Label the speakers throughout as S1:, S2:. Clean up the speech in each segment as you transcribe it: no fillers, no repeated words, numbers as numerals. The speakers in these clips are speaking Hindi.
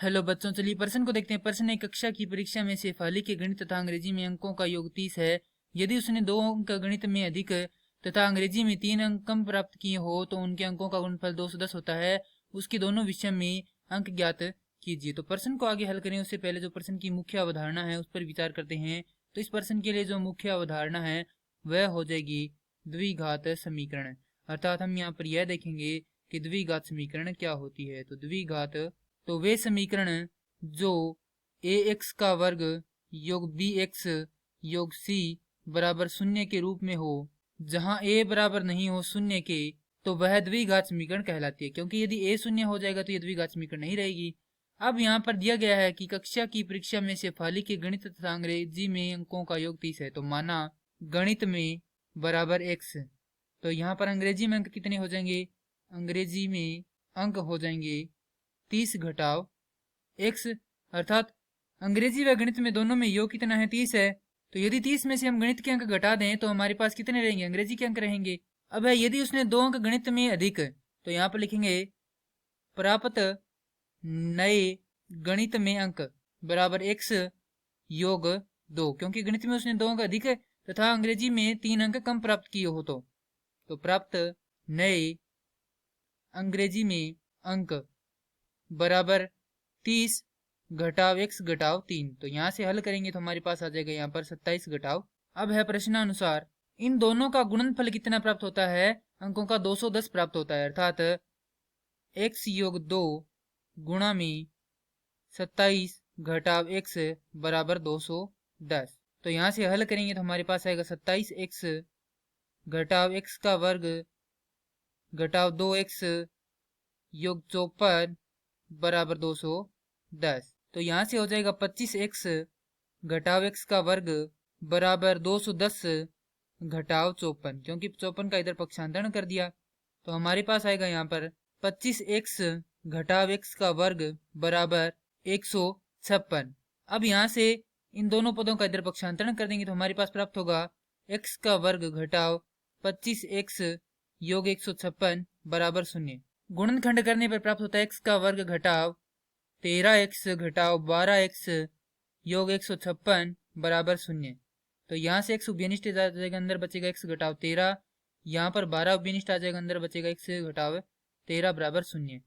S1: हेलो बच्चों, चलिए प्रश्न को देखते हैं। प्रश्न एक कक्षा की परीक्षा में शेफाली के गणित तथा अंग्रेजी में अंकों का योग 30 है। यदि उसने 2 अंक गणित में अधिक तथा अंग्रेजी में 3 अंक कम प्राप्त किए हो तो उनके अंकों का गुणनफल 210 होता है। उसकी दोनों विषय में अंक ज्ञात कीजिए। तो प्रश्न को आगे हल करें उससे पहले जो प्रश्न की मुख्य अवधारणा है उस पर विचार करते हैं। तो इस प्रश्न के लिए जो मुख्य अवधारणा है वह हो जाएगी द्विघात समीकरण। अर्थात हम यहाँ पर यह देखेंगे कि द्विघात समीकरण क्या होती है। तो द्विघात तो वे समीकरण जो ax का वर्ग योग bx योग c बराबर 0 के रूप में हो, जहां a बराबर नहीं हो 0 के, तो वह द्विघात समीकरण कहलाती है। क्योंकि यदि a 0 हो जाएगा तो यह द्विघात समीकरण नहीं रहेगी। अब यहाँ पर दिया गया है कि कक्षा की परीक्षा में शेफाली के गणित तथा अंग्रेजी में अंकों का योग 30 है। तो माना गणित में बराबर x, तो यहाँ पर अंग्रेजी में अंक कितने हो जाएंगे? अंग्रेजी में अंक हो जाएंगे 30 घटाव x, अर्थात अंग्रेजी व गणित में दोनों में योग कितना है? 30 है। तो यदि 30 में से हम गणित के अंक घटा दें तो हमारे पास कितने रहेंगे? अंग्रेजी के अंक रहेंगे। अब है यदि उसने 2 अंक गणित में अधिक, तो यहाँ पर लिखेंगे प्राप्त नए गणित में अंक बराबर x योग 2, क्योंकि गणित में उसने 2 अंक अधिक तथा अंग्रेजी में 3 अंक कम प्राप्त किए हो। तो प्राप्त नए अंग्रेजी में अंक बराबर 30 घटाव x घटाव 3। तो यहाँ से हल करेंगे तो हमारे पास आ जाएगा यहाँ पर 27 घटाव। अब है प्रश्नानुसार इन दोनों का गुणनफल कितना प्राप्त होता है? अंकों का 210 प्राप्त होता है। अर्थात x योग 2 गुणा में 27 घटाव x बराबर 210। तो यहाँ से हल करेंगे तो हमारे पास आएगा 27x घटाव x का वर्ग घटाव 2x योग 54 बराबर 210। तो यहाँ से हो जाएगा 25x घटाव x का वर्ग बराबर 210 घटाव 54, क्योंकि 54 का इधर पक्षांतरण कर दिया। तो हमारे पास आएगा यहाँ पर 25x घटाव x का वर्ग बराबर 156। अब यहाँ से इन दोनों पदों का इधर पक्षांतरण कर देंगे तो हमारे पास प्राप्त होगा x का वर्ग घटाव 25x योग 156 बराबर 0। गुणनखंड करने पर प्राप्त होता है x का वर्ग घटाव 13x घटाव 12x योग 156 बराबर 0। तो यहाँ से x उभयनिष्ठ आ जाएगा, अंदर बचेगा x घटाव 13, यहाँ पर 12 उभयनिष्ठ आ जाएगा, अंदर बचेगा x घटाव 13 बराबर 0।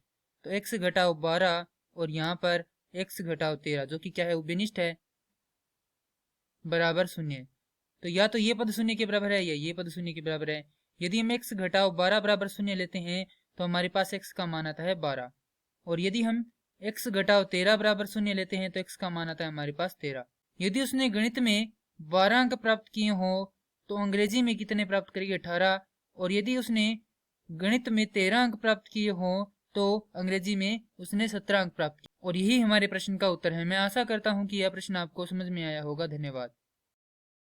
S1: तो x घटाव 12 और यहाँ पर x घटाव 13 जो कि क्या है? उभयनिष्ठ है, बराबर 0। तो या तो ये पद 0 के बराबर है या ये पद 0 के बराबर है। यदि हम x घटाव 12 बराबर 0 लेते हैं तो हमारे पास x का मान आता है 12, और यदि हम x घटाव 13 बराबर 0 लेते हैं तो x का मान आता है हमारे पास 13। यदि उसने गणित में 12 अंक प्राप्त किए हो तो अंग्रेजी में कितने प्राप्त करेगी? 18। और यदि उसने गणित में 13 अंक प्राप्त किए हो तो अंग्रेजी में उसने 17 अंक प्राप्त किए। और यही हमारे प्रश्न का उत्तर है। मैं आशा करता हूँ कि यह प्रश्न आपको समझ में आया होगा। धन्यवाद।